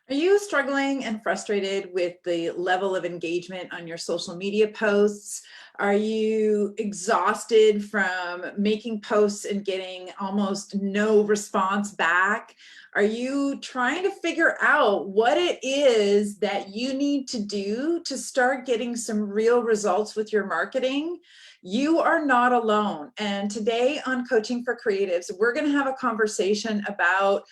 Are you struggling and frustrated with the level of engagement on your social media posts? Are you exhausted from making posts and getting almost no response back? Are you trying to figure out what it is that you need to do to start getting some real results with your marketing? You are not alone. And today on Coaching for Creatives, we're going to have a conversation about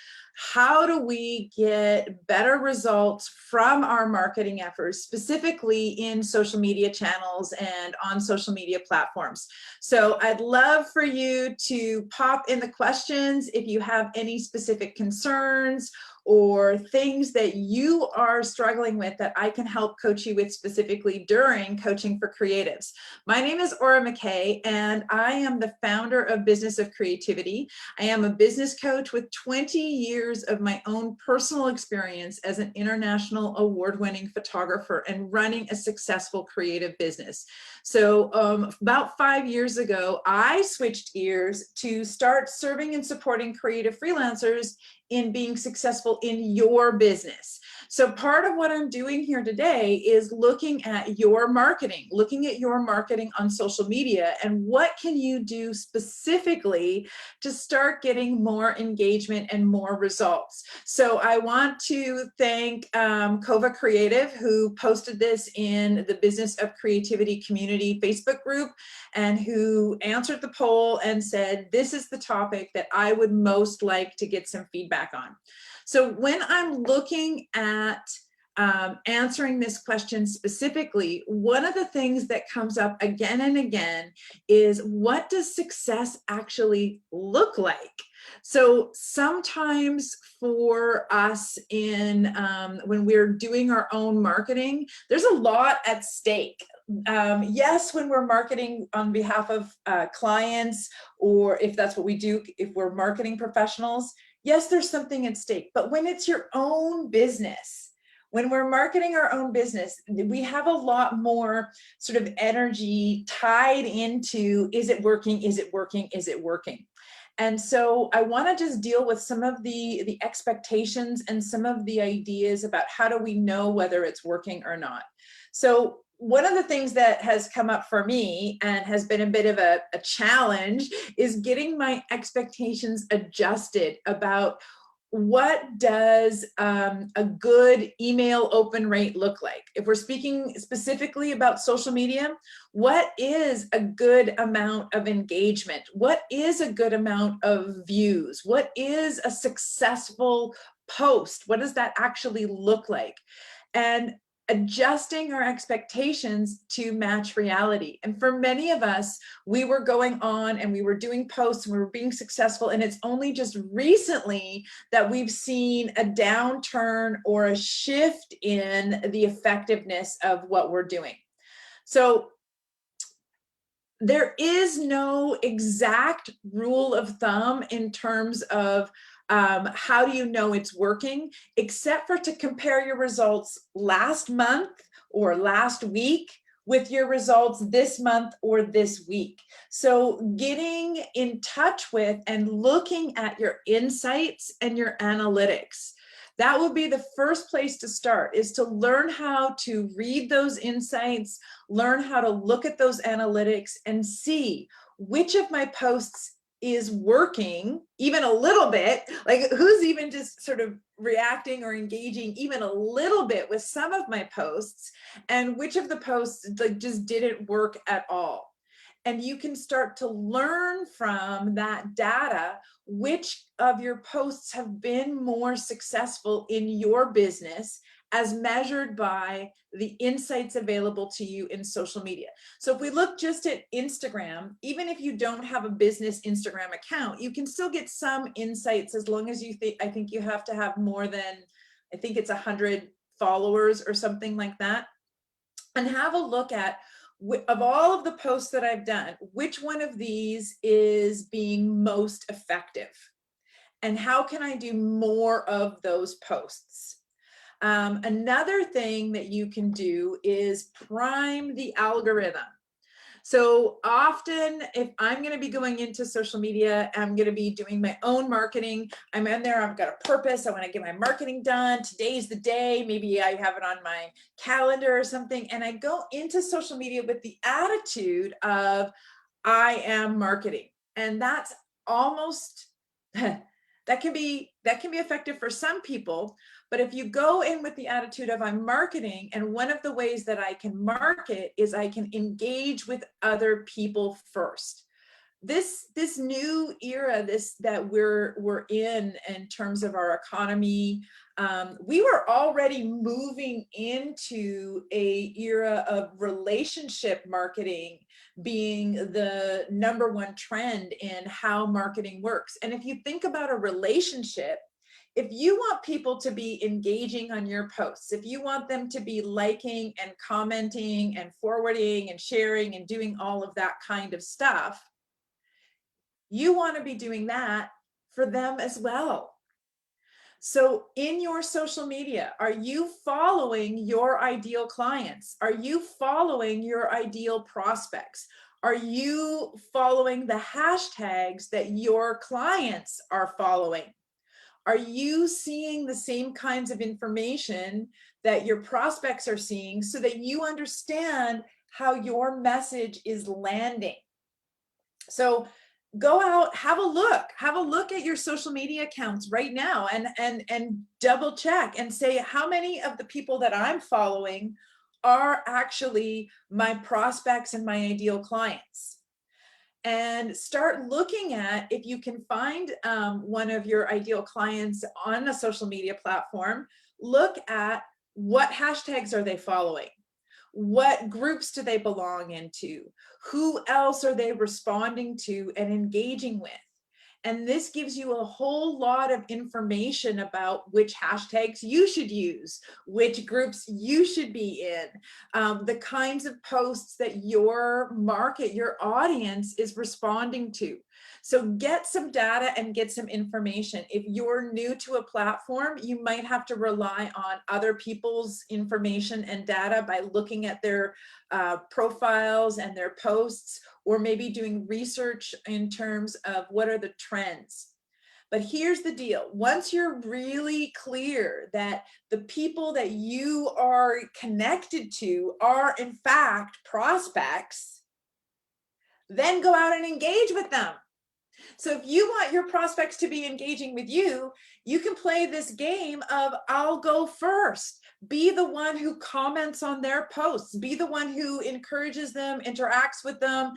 how do we get better results from our marketing efforts, specifically in social media channels and on social media platforms. So I'd love for you to pop in the questions if you have any specific concerns or things that you are struggling with that I can help coach you with specifically during Coaching for Creatives. My name is McKay, and I am the founder of Business of Creativity. I am a business coach with 20 years of my own personal experience as an international award-winning photographer and running a successful creative business. So about 5 years ago, I switched gears to start serving and supporting creative freelancers in being successful in your business. So part of what I'm doing here today is looking at your marketing on social media, and what can you do specifically to start getting more engagement and more results. So I want to thank Kova Creative, who posted this in the Business of Creativity community Facebook group, and who answered the poll and said, this is the topic that I would most like to get some feedback on. So when I'm looking at answering this question specifically, one of the things that comes up again and again is, what does success actually look like? So sometimes for us when we're doing our own marketing, there's a lot at stake. Yes, when we're marketing on behalf of clients, or if that's what we do, if we're marketing professionals, yes, there's something at stake. But when it's your own business, when we're marketing our own business, we have a lot more sort of energy tied into, is it working? Is it working? Is it working? And so I want to just deal with some of the expectations and some of the ideas about how do we know whether it's working or not. So one of the things that has come up for me and has been a bit of a challenge is getting my expectations adjusted about what does a good email open rate look like? If we're speaking specifically about social media, what is a good amount of engagement? What is a good amount of views? What is a successful post? What does that actually look like? And adjusting our expectations to match reality. And for many of us, we were going on and we were doing posts and we were being successful, and it's only just recently that we've seen a downturn or a shift in the effectiveness of what we're doing. So there is no exact rule of thumb in terms of how do you know it's working, except for to compare your results last month or last week with your results this month or this week. So getting in touch with and looking at your insights and your analytics. That would be the first place to start, is to learn how to read those insights, learn how to look at those analytics and see which of my posts is working even a little bit, like who's even just sort of reacting or engaging even a little bit with some of my posts, and which of the posts like just didn't work at all. And you can start to learn from that data which of your posts have been more successful in your business as measured by the insights available to you in social media. So if we look just at Instagram, even if you don't have a business Instagram account, you can still get some insights as long as you I think you have to have more than, I think it's 100 followers or something like that. And have a look at, of all of the posts that I've done, which one of these is being most effective? And how can I do more of those posts? Another thing that you can do is prime the algorithm. So often, if I'm going to be going into social media, I'm going to be doing my own marketing. I'm in there, I've got a purpose. I want to get my marketing done. Today's the day. Maybe I have it on my calendar or something. And I go into social media with the attitude of, I am marketing. And that's almost, that can be effective for some people. But if you go in with the attitude of I'm marketing, and one of the ways that I can market is I can engage with other people first. This new era that we're in terms of our economy, we were already moving into a era of relationship marketing being the #1 trend in how marketing works. And if you think about a relationship, if you want people to be engaging on your posts, if you want them to be liking and commenting and forwarding and sharing and doing all of that kind of stuff, you want to be doing that for them as well. So in your social media, are you following your ideal clients? Are you following your ideal prospects? Are you following the hashtags that your clients are following? Are you seeing the same kinds of information that your prospects are seeing so that you understand how your message is landing? So go out, have a look at your social media accounts right now, and double check and say, how many of the people that I'm following are actually my prospects and my ideal clients? And start looking at, if you can find one of your ideal clients on a social media platform, look at what hashtags are they following? What groups do they belong into? Who else are they responding to and engaging with? And this gives you a whole lot of information about which hashtags you should use, which groups you should be in, the kinds of posts that your market, your audience is responding to. So get some data and get some information. If you're new to a platform, you might have to rely on other people's information and data by looking at their profiles and their posts, or maybe doing research in terms of what are the trends. But here's the deal. Once you're really clear that the people that you are connected to are in fact prospects, then go out and engage with them. So if you want your prospects to be engaging with you, you can play this game of I'll go first. Be the one who comments on their posts. Be the one who encourages them, interacts with them,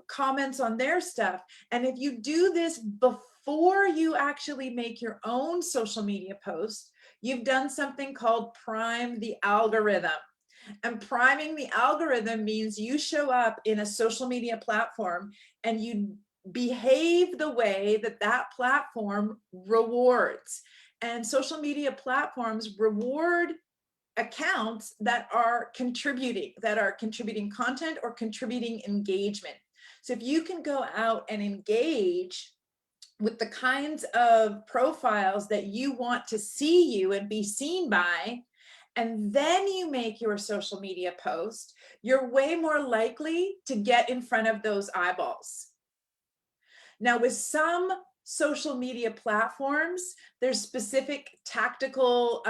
comments on their stuff. And if you do this before you actually make your own social media post, you've done something called prime the algorithm. And priming the algorithm means you show up in a social media platform and you behave the way that that platform rewards. And social media platforms reward accounts that are contributing content or contributing engagement. So if you can go out and engage with the kinds of profiles that you want to see you and be seen by, and then you make your social media post, you're way more likely to get in front of those eyeballs. Now, with some social media platforms, there's specific tactical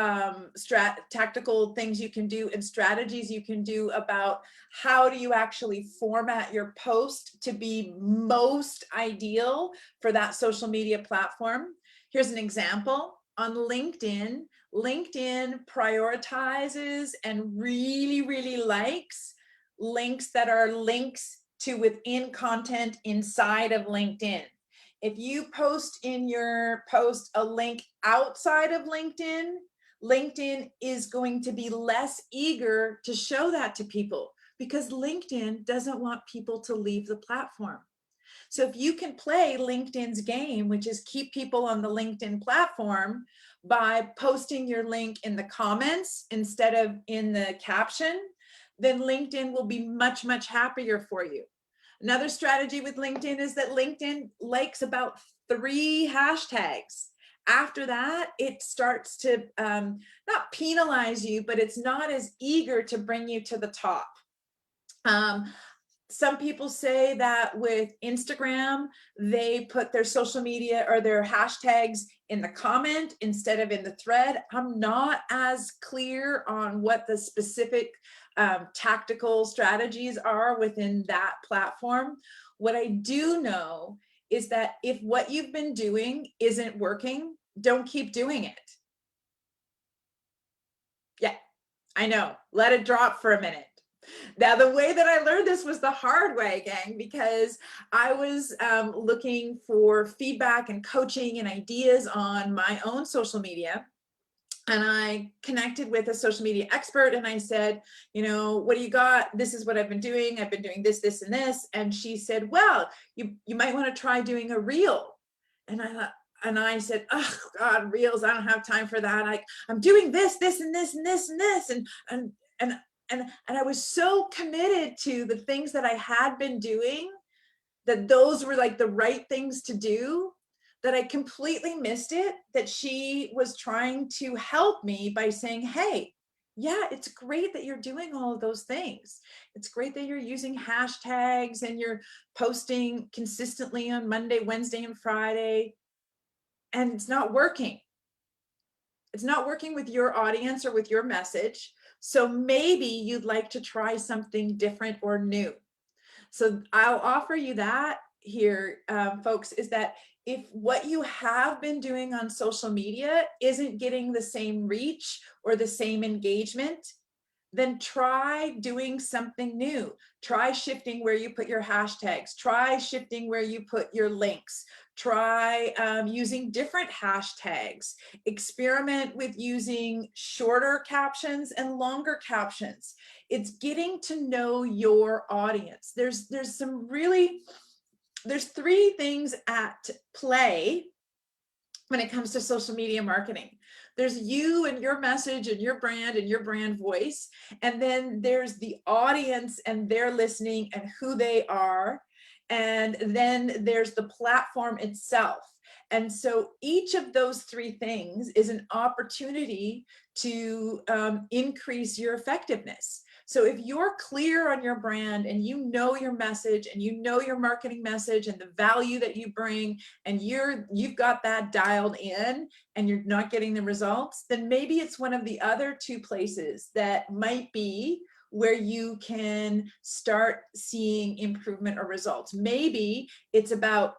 things you can do and strategies you can do about how do you actually format your post to be most ideal for that social media platform. Here's an example. On LinkedIn, LinkedIn prioritizes and really likes links that are links to within content inside of LinkedIn. If you post in your post a link outside of LinkedIn, LinkedIn is going to be less eager to show that to people because LinkedIn doesn't want people to leave the platform. So if you can play LinkedIn's game, which is keep people on the LinkedIn platform by posting your link in the comments instead of in the caption, then LinkedIn will be much happier for you. Another strategy with LinkedIn is that LinkedIn likes about 3 hashtags. After that, it starts to not penalize you, but it's not as eager to bring you to the top. Some people say that with Instagram, they put their social media or their hashtags in the comment instead of in the thread. I'm not as clear on what the specific tactical strategies are within that platform. What I do know is that if what you've been doing isn't working, don't keep doing it. Yeah, I know. Let it drop for a minute. Now, the way that I learned this was the hard way, gang, because I was looking for feedback and coaching and ideas on my own social media. And I connected with a social media expert and I said, you know, what do you got? This is what I've been doing. I've been doing this, this, and this. And she said, well, you might want to try doing a reel. And I thought, and I said, oh God, reels, I don't have time for that. I'm doing this, this, and this, and this, and this. And I was so committed to the things that I had been doing, that those were like the right things to do, that I completely missed it, that she was trying to help me by saying, hey, yeah, it's great that you're doing all of those things. It's great that you're using hashtags and you're posting consistently on Monday, Wednesday, and Friday, and it's not working. It's not working with your audience or with your message. So maybe you'd like to try something different or new. So I'll offer you that here, folks, is that if what you have been doing on social media isn't getting the same reach or the same engagement, then try doing something new. Try shifting where you put your hashtags. Try shifting where you put your links. Try using different hashtags. Experiment with using shorter captions and longer captions. It's getting to know your audience. There's three things at play when it comes to social media marketing. There's you and your message and your brand voice. And then there's the audience and their listening and who they are. And then there's the platform itself. And so each of those three things is an opportunity to increase your effectiveness. So if you're clear on your brand and you know your message and you know your marketing message and the value that you bring, and you've got that dialed in and you're not getting the results, then maybe it's one of the other two places that might be where you can start seeing improvement or results. Maybe it's about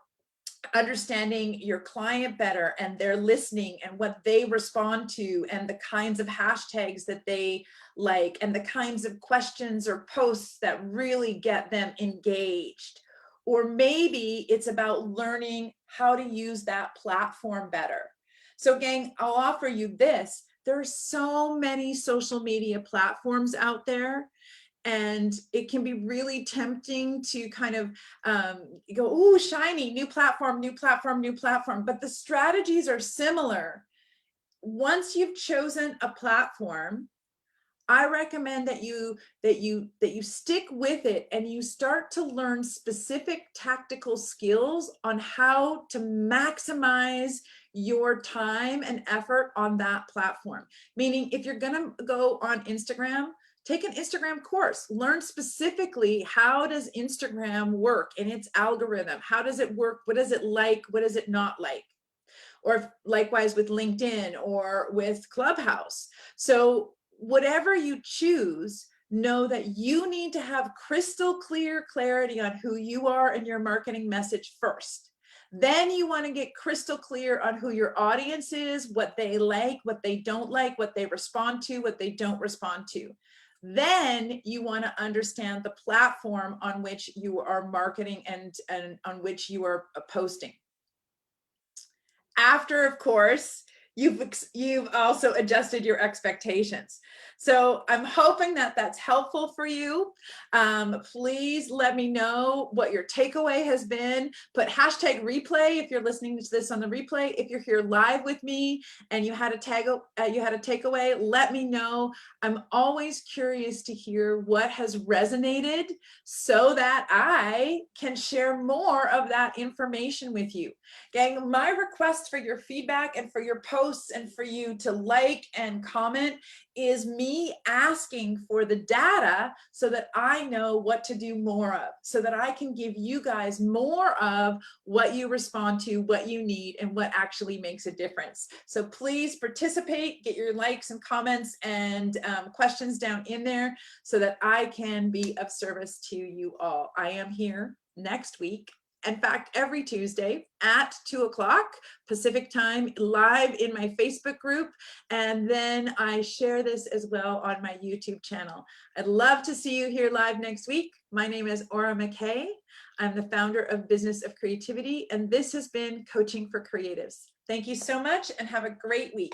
understanding your client better and their listening and what they respond to and the kinds of hashtags that they like and the kinds of questions or posts that really get them engaged. Or maybe it's about learning how to use that platform better. So gang, I'll offer you this. There are so many social media platforms out there, and it can be really tempting to kind of go, ooh, shiny, new platform, new platform, new platform. But the strategies are similar. Once you've chosen a platform, I recommend that you stick with it and you start to learn specific tactical skills on how to maximize your time and effort on that platform. Meaning, if you're going to go on Instagram, take an Instagram course. Learn specifically, how does Instagram work in its algorithm? How does it work? What is it like? What is it not like? Or likewise with LinkedIn or with Clubhouse. So whatever you choose, know that you need to have crystal clear clarity on who you are and your marketing message first. Then you want to get crystal clear on who your audience is, what they like, what they don't like, what they respond to, what they don't respond to. Then you want to understand the platform on which you are marketing and on which you are posting. After, of course, you've also adjusted your expectations. So I'm hoping that that's helpful for you. Please let me know what your takeaway has been. Put hashtag replay if you're listening to this on the replay. If you're here live with me and you had a takeaway, let me know. I'm always curious to hear what has resonated so that I can share more of that information with you. Gang, my request for your feedback and for your posts posts and for you to like and comment is me asking for the data so that I know what to do more of, so that I can give you guys more of what you respond to, what you need, and what actually makes a difference. So please participate, get your likes and comments and questions down in there so that I can be of service to you all. I am here next week. In fact, every Tuesday at 2 o'clock Pacific time, live in my Facebook group. And then I share this as well on my YouTube channel. I'd love to see you here live next week. My name is Aura McKay. I'm the founder of Business of Creativity, and this has been Coaching for Creatives. Thank you so much and have a great week.